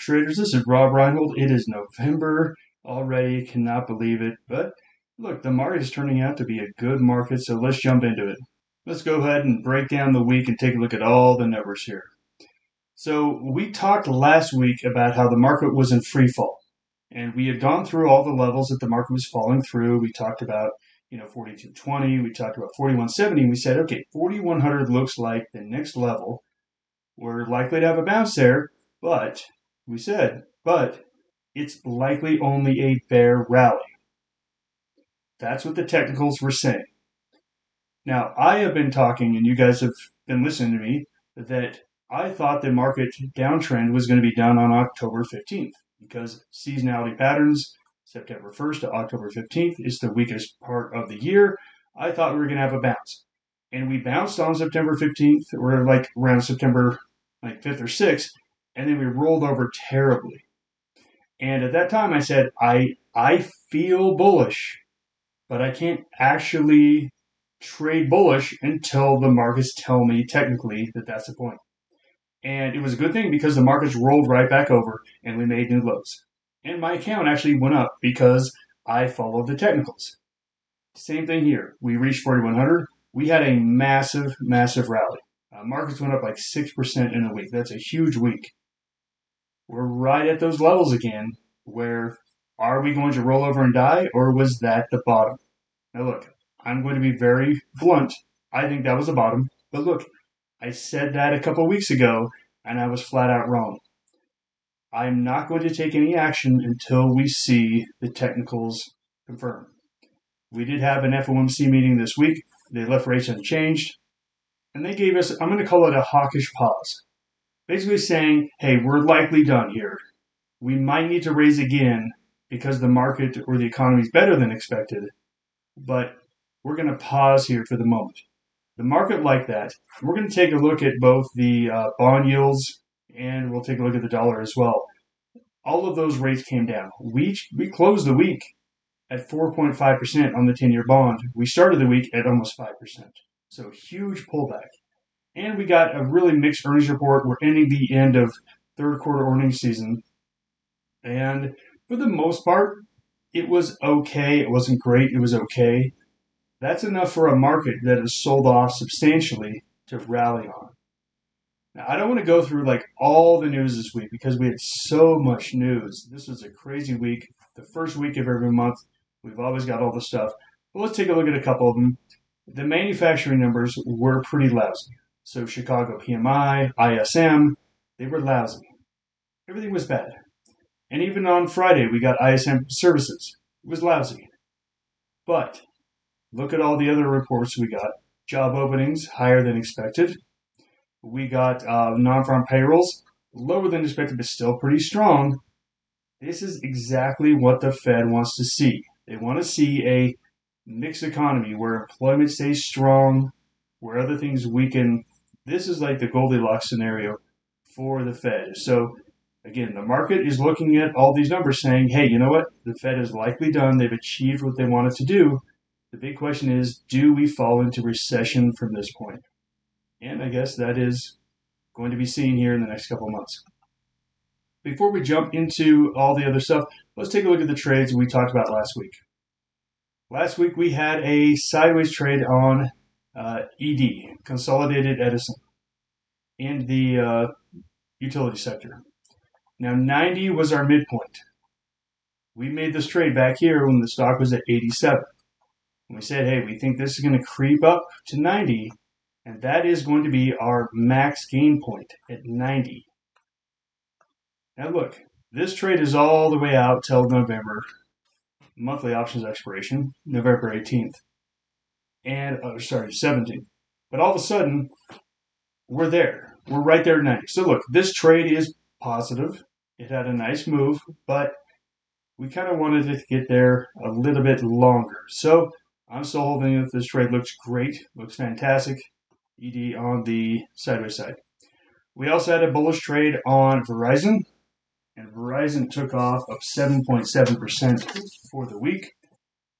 traders. This is Rob Reinhold. It is November already. Cannot believe it. But look, the market is turning out to be a good market, so let's jump into it. Let's go ahead and break down the week and take a look at all the numbers here. So we talked last week about how the market was in free fall, and we had gone through all the levels that the market was falling through. We talked about 4220. We talked about 4170. We said, okay, 4100 looks like the next level. We're likely to have a bounce there, but it's likely only a bear rally. That's what the technicals were saying. Now, I have been talking, and you guys have been listening to me, that I thought the market downtrend was going to be done on October 15th because seasonality patterns, September 1st to October 15th, is the weakest part of the year. I thought we were going to have a bounce. And we bounced on September 15th, or like around September 5th or 6th, and then we rolled over terribly. And at that time I said, I feel bullish, but I can't actually trade bullish until the markets tell me technically that that's the point. And it was a good thing because the markets rolled right back over and we made new lows. And my account actually went up because I followed the technicals. Same thing here. We reached 4,100. We had a massive, massive rally. Markets went up like 6% in a week. That's a huge week. We're right at those levels again where are we going to roll over and die, or was that the bottom? Now look, I'm going to be very blunt. I think that was the bottom. But look, I said that a couple weeks ago, and I was flat out wrong. I'm not going to take any action until we see the technicals confirm. We did have an FOMC meeting this week. They left rates unchanged. And they gave us, I'm going to call it a hawkish pause. Basically saying, hey, we're likely done here. We might need to raise again because the market or the economy is better than expected. But we're going to pause here for the moment. The market liked that. We're going to take a look at both the bond yields and we'll take a look at the dollar as well. All of those rates came down. We closed the week at 4.5% on the 10-year bond. We started the week at almost 5%. So huge pullback. And we got a really mixed earnings report. We're ending the end of third quarter earnings season. And for the most part, it was okay. It wasn't great. It was okay. That's enough for a market that has sold off substantially to rally on. Now, I don't want to go through like all the news this week because we had so much news. This was a crazy week. The first week of every month, we've always got all the stuff. But let's take a look at a couple of them. The manufacturing numbers were pretty lousy. So Chicago PMI, ISM, they were lousy. Everything was bad. And even on Friday, we got ISM services. It was lousy. But look at all the other reports we got. Job openings, higher than expected. We got non-farm payrolls, lower than expected, but still pretty strong. This is exactly what the Fed wants to see. They want to see a mixed economy where employment stays strong, where other things weaken. This is like the Goldilocks scenario for the Fed. So again, the market is looking at all these numbers saying, hey, you know what? The Fed is likely done. They've achieved what they wanted to do. The big question is, do we fall into recession from this point? And I guess that is going to be seen here in the next couple of months. Before we jump into all the other stuff, let's take a look at the trades we talked about last week. Last week we had a sideways trade on ED, Consolidated Edison, in the utility sector. Now 90 was our midpoint. We made this trade back here when the stock was at 87. And we said, hey, we think this is going to creep up to 90, and that is going to be our max gain point at 90. Now look, this trade is all the way out till November. Monthly options expiration, November 18th. And, 17th. But all of a sudden, we're there. We're right there at 90. So look, this trade is positive. It had a nice move, but we kind of wanted it to get there a little bit longer. So I'm still holding it. This trade looks great, looks fantastic. ED on the sideways side. We also had a bullish trade on Verizon, and Verizon took off up 7.7% for the week.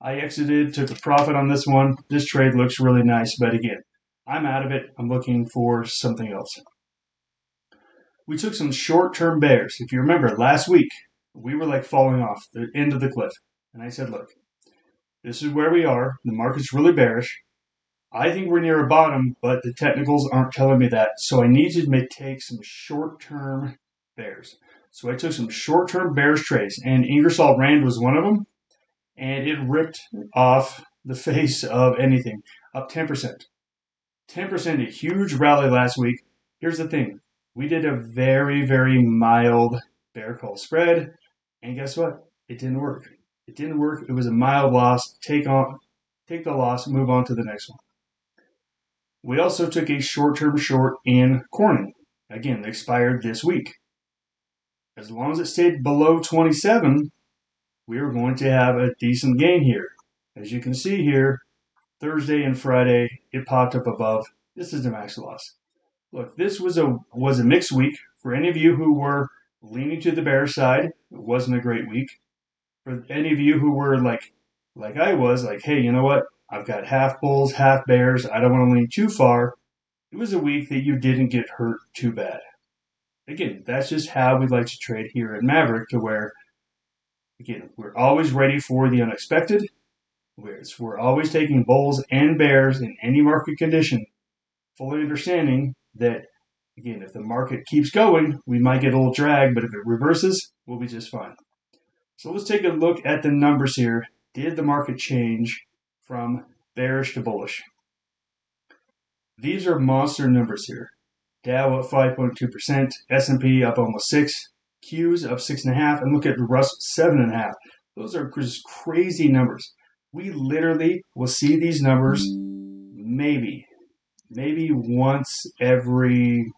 I exited, took a profit on this one. This trade looks really nice, but again, I'm out of it. I'm looking for something else. we took some short-term bears. If you remember, last week, we were like falling off the end of the cliff. And I said, look, this is where we are. The market's really bearish. I think we're near a bottom, but the technicals aren't telling me that. So I need to take some short-term bears. So I took some short-term bearish trades, and Ingersoll Rand was one of them, and it ripped off the face of anything, up 10%. 10%, a huge rally last week. Here's the thing. We did a very, very mild bear call spread, and guess what? It didn't work. It didn't work. It was a mild loss. Take the loss, move on to the next one. We also took a short-term short in Corning. Again, it expired this week. As long as it stayed below 27, we are going to have a decent gain here. As you can see here, Thursday and Friday, it popped up above. This is the max loss. Look, this was a mixed week. For any of you who were leaning to the bear side, it wasn't a great week. For any of you who were like I was, like, hey, you know what? I've got half bulls, half bears. I don't want to lean too far. It was a week that you didn't get hurt too bad. Again, that's just how we like to trade here at Maverick, to where, again, we're always ready for the unexpected. We're always taking bulls and bears in any market condition, fully understanding that, again, if the market keeps going, we might get a little drag, but if it reverses, we'll be just fine. So let's take a look at the numbers here. Did the market change from bearish to bullish? These are monster numbers here. Dow up 5.2%, S&P up almost 6%, Q's up 6.5%, and look at Russell 7.5%. Those are just crazy numbers. We literally will see these numbers maybe once every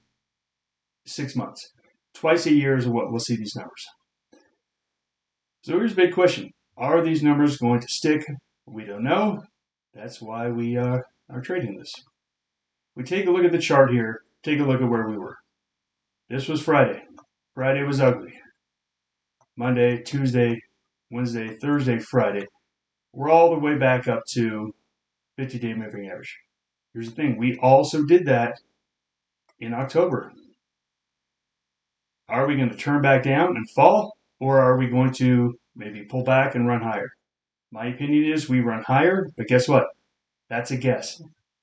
6 months. Twice a year is what we'll see these numbers. So here's a big question. Are these numbers going to stick? We don't know. That's why we are trading this. We take a look at the chart here. Take a look at where we were. This was Friday. Friday was ugly. Monday, Tuesday, Wednesday, Thursday, Friday. We're all the way back up to 50-day moving average. Here's the thing. We also did that in October. Are we going to turn back down and fall? Or are we going to maybe pull back and run higher? My opinion is we run higher, but guess what? That's a guess.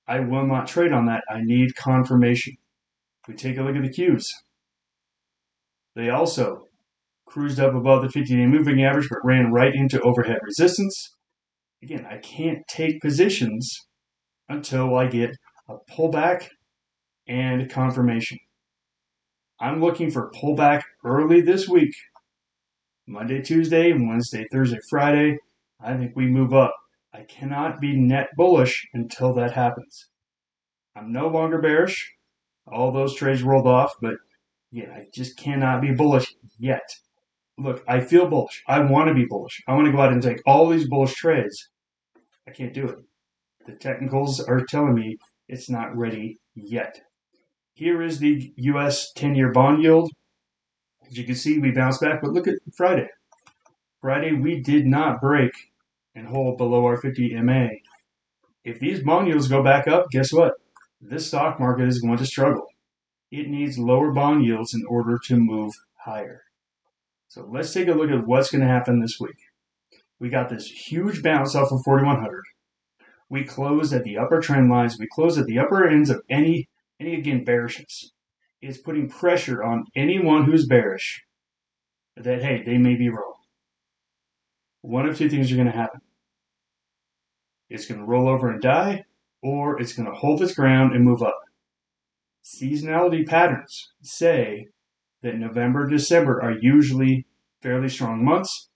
I will not trade on that. I need confirmation. If we take a look at the Qs, they also cruised up above the 50-day moving average, but ran right into overhead resistance. Again, I can't take positions until I get a pullback and confirmation. I'm looking for pullback early this week. Monday, Tuesday, Wednesday, Thursday, Friday. I think we move up. I cannot be net bullish until that happens. I'm no longer bearish. All those trades rolled off, but yeah, I just cannot be bullish yet. Look, I feel bullish. I want to be bullish. I want to go out and take all these bullish trades. I can't do it. The technicals are telling me it's not ready yet. Here is the U.S. 10-year bond yield. As you can see, we bounced back, but look at Friday. Friday, we did not break and hold below our 50 MA. If these bond yields go back up, guess what? This stock market is going to struggle. It needs lower bond yields in order to move higher. So let's take a look at what's going to happen this week. We got this huge bounce off of 4,100. We closed at the upper trend lines. We closed at the upper ends of any again, bearishness. It's putting pressure on anyone who's bearish that, hey, they may be wrong. One of two things are going to happen. It's going to roll over and die, or it's going to hold its ground and move up. Seasonality patterns say that November, December are usually fairly strong months.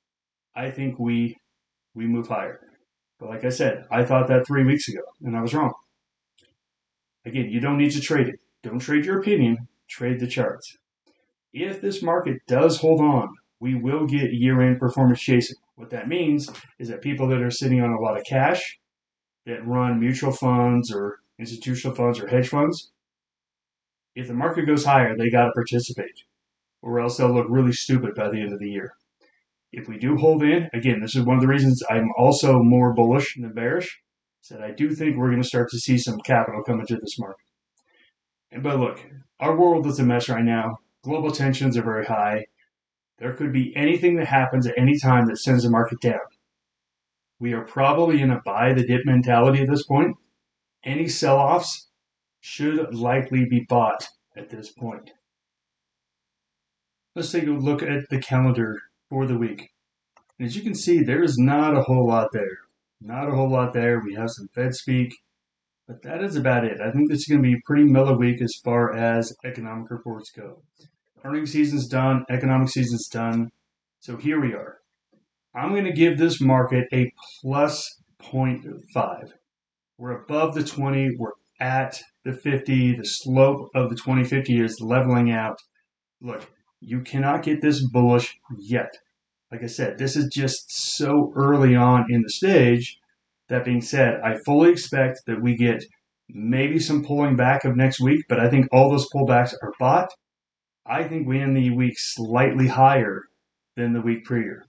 I think we move higher. But like I said, I thought that 3 weeks ago, and I was wrong. Again, you don't need to trade it. Don't trade your opinion. Trade the charts. If this market does hold on, we will get year-end performance chasing. What that means is that people that are sitting on a lot of cash, that run mutual funds or institutional funds or hedge funds, if the market goes higher, they got to participate, or else they'll look really stupid by the end of the year. If we do hold in, again, this is one of the reasons I'm also more bullish than bearish, is that I do think we're going to start to see some capital come into this market. But look, our world is a mess right now. Global tensions are very high. There could be anything that happens at any time that sends the market down. We are probably in a buy the dip mentality at this point. Any sell-offs should likely be bought at this point. Let's take a look at the calendar for the week. And as you can see, there is not a whole lot there. Not a whole lot there. We have some Fed speak, but that is about it. I think this is going to be a pretty mellow week as far as economic reports go. Earnings season's done. Economic season's done. So here we are. I'm going to give this market a plus 0.5. We're above the 20. We're at the 50. The slope of the 2050 is leveling out. Look, you cannot get this bullish yet. Like I said, this is just so early on in the stage. That being said, I fully expect that we get maybe some pulling back of next week, but I think all those pullbacks are bought. I think we end the week slightly higher than the week prior.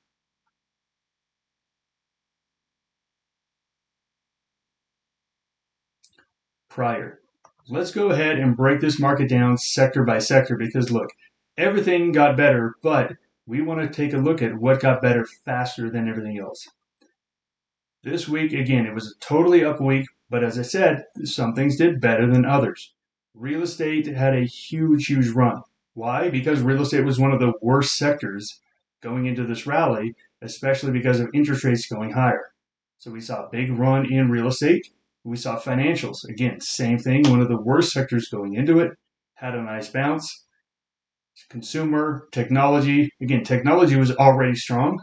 Let's go ahead and break this market down sector by sector because look, everything got better, but we want to take a look at what got better faster than everything else. This week, again, it was a totally up week, but as I said, some things did better than others. Real estate had a huge, huge run. Why? Because real estate was one of the worst sectors going into this rally, especially because of interest rates going higher. So we saw a big run in real estate. We saw financials. Again, same thing, one of the worst sectors going into it, had a nice bounce. Consumer, technology. Again, technology was already strong.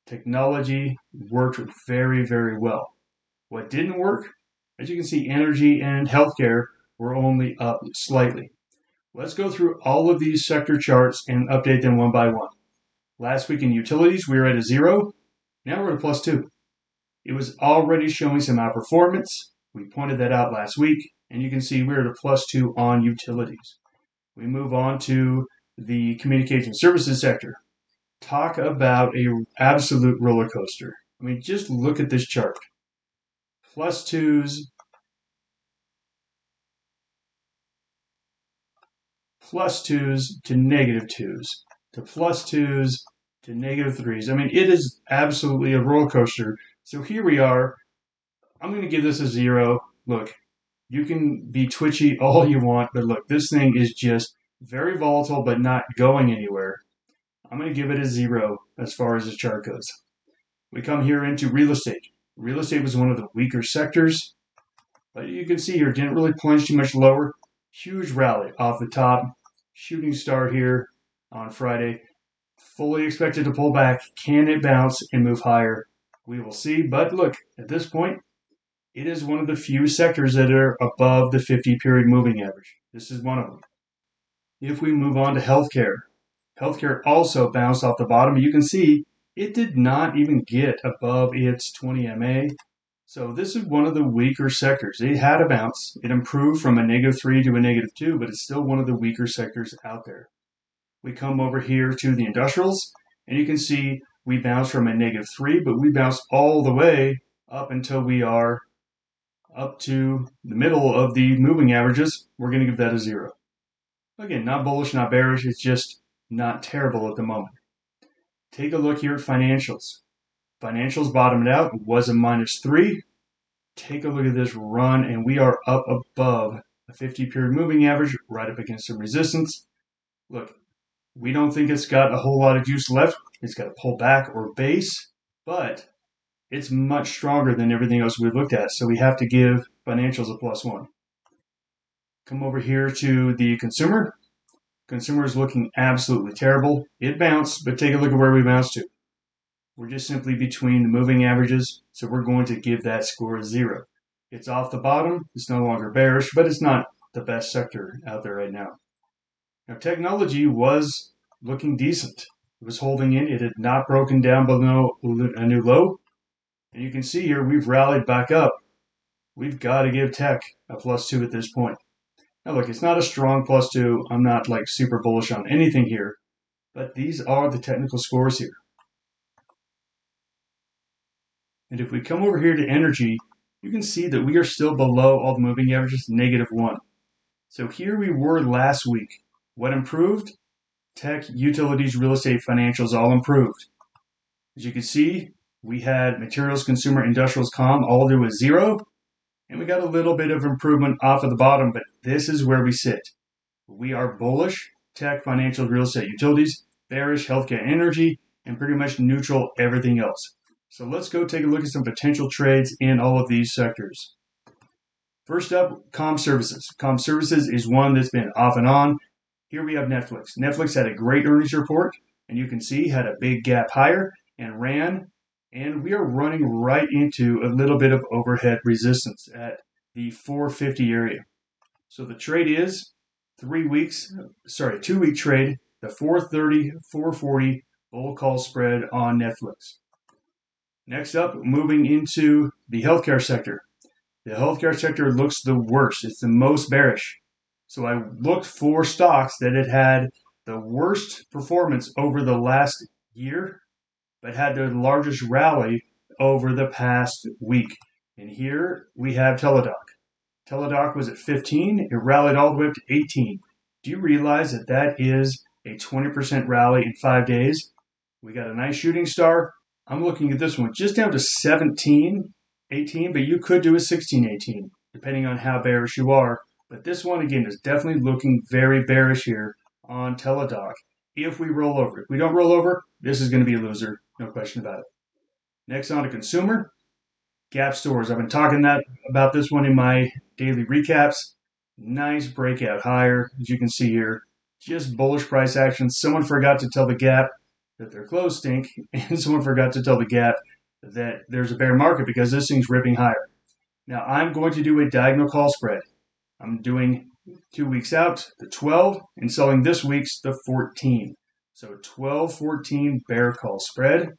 Technology worked very, very well. What didn't work, as you can see, energy and healthcare were only up slightly. Let's go through all of these sector charts and update them one by one. Last week in utilities, we were at a 0. Now we're at a +2. It was already showing some outperformance. We pointed that out last week, and you can see we're at a +2 on utilities. We move on to the communication services sector. Talk about an absolute roller coaster. I mean, just look at this chart. +2s, +2s to -2s, to +2s to -3s. I mean, it is absolutely a roller coaster. So here we are. I'm going to give this a 0. Look, you can be twitchy all you want, but look, this thing is just very volatile but not going anywhere. I'm going to give it a 0 as far as the chart goes. We come here into real estate. Real estate was one of the weaker sectors, but you can see here, it didn't really plunge too much lower. Huge rally off the top. Shooting star here on Friday. Fully expected to pull back. Can it bounce and move higher? We will see. But look, at this point, it is one of the few sectors that are above the 50-period moving average. This is one of them. If we move on to healthcare, healthcare also bounced off the bottom. You can see it did not even get above its 20 MA. So this is one of the weaker sectors. It had a bounce. It improved from a -3 to a -2, but it's still one of the weaker sectors out there. We come over here to the industrials, and you can see we bounced from a -3, but we bounced all the way up until we are up to the middle of the moving averages. We're going to give that a 0. Again, not bullish, not bearish. It's just not terrible at the moment. Take a look here at financials. Financials bottomed out, was a -3. Take a look at this run, and we are up above a 50-period moving average, right up against some resistance. Look, we don't think it's got a whole lot of juice left. It's got to pull back or base, but it's much stronger than everything else we've looked at, so we have to give financials a +1. Come over here to the consumer. Consumer is looking absolutely terrible. It bounced, but take a look at where we bounced to. We're just simply between the moving averages, so we're going to give that score a 0. It's off the bottom. It's no longer bearish, but it's not the best sector out there right now. Now, technology was looking decent. It was holding in. It had not broken down below a new low. And you can see here, we've rallied back up. We've got to give tech a +2 at this point. Now, look, it's not a strong +2. I'm not like super bullish on anything here, but these are the technical scores here. And if we come over here to energy, you can see that we are still below all the moving averages, -1. So here we were last week. What improved? tech, utilities, real estate, financials all improved. As you can see, we had materials, consumer, industrials, all there was zero, and we got a little bit of improvement off of the bottom, but this is where we sit. We are bullish, tech, financials, real estate, utilities, bearish, healthcare, energy, and pretty much neutral everything else. So let's go take a look at some potential trades in all of these sectors. First up, comm services. Comm services is one that's been off and on. Here we have Netflix. Netflix had a great earnings report, and you can see had a big gap higher and ran, and we are running right into a little bit of overhead resistance at the 450 area. So the trade is 2-week trade, the 430, 440 bull call spread on Netflix. Next up, moving into the healthcare sector. The healthcare sector looks the worst. It's the most bearish. So I looked for stocks that had the worst performance over the last year, but had the largest rally over the past week. And here we have Teladoc. Teladoc was at 15. It rallied all the way up to 18. Do you realize that that is a 20% rally in 5 days? We got a nice shooting star. I'm looking at this one just down to 17, 18, but you could do a 16, 18, depending on how bearish you are. But this one, again, is definitely looking very bearish here on Teladoc if we roll over. If we don't roll over, this is going to be a loser, no question about it. Next on to consumer. Gap stores. I've been talking about this one in my daily recaps. Nice breakout higher, as you can see here. Just bullish price action. Someone forgot to tell the Gap that their clothes stink, and someone forgot to tell the Gap that there's a bear market because this thing's ripping higher. Now, I'm going to do a diagonal call spread. I'm doing 2 weeks out, the 12, and selling this week's the 14. So 12, 14 bear call spread.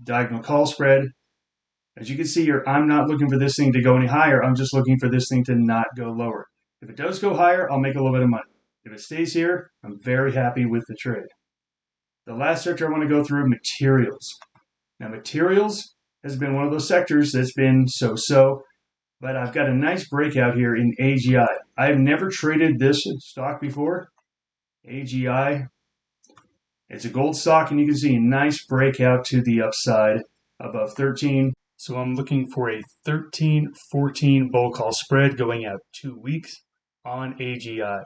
Diagonal call spread. As you can see here, I'm not looking for this thing to go any higher. I'm just looking for this thing to not go lower. If it does go higher, I'll make a little bit of money. If it stays here, I'm very happy with the trade. The last sector I want to go through, materials. Now, materials has been one of those sectors that's been so-so, but I've got a nice breakout here in AGI. I have never traded this stock before. AGI, it's a gold stock, and you can see a nice breakout to the upside above 13. So I'm looking for a 13-14 bull call spread going out 2 weeks on AGI.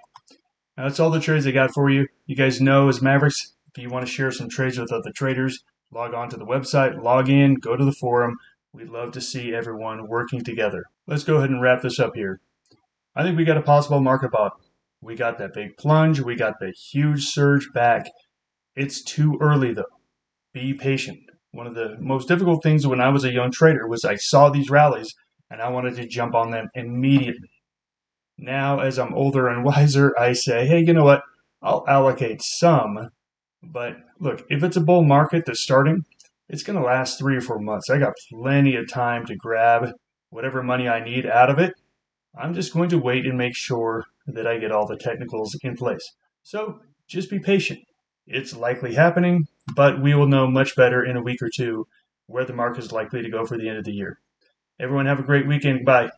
Now, that's all the trades I got for you. You guys know, as Mavericks, if you want to share some trades with other traders, log on to the website, log in, go to the forum. We'd love to see everyone working together. Let's go ahead and wrap this up here. I think we got a possible market bottom. We got that big plunge. We got the huge surge back. It's too early, though. Be patient. One of the most difficult things when I was a young trader was I saw these rallies and I wanted to jump on them immediately. Now, as I'm older and wiser, I say, hey, you know what? I'll allocate some. But look, if it's a bull market that's starting, it's going to last 3 or 4 months. I got plenty of time to grab whatever money I need out of it. I'm just going to wait and make sure that I get all the technicals in place. So just be patient. It's likely happening, but we will know much better in a week or two where the market is likely to go for the end of the year. Everyone have a great weekend. Bye.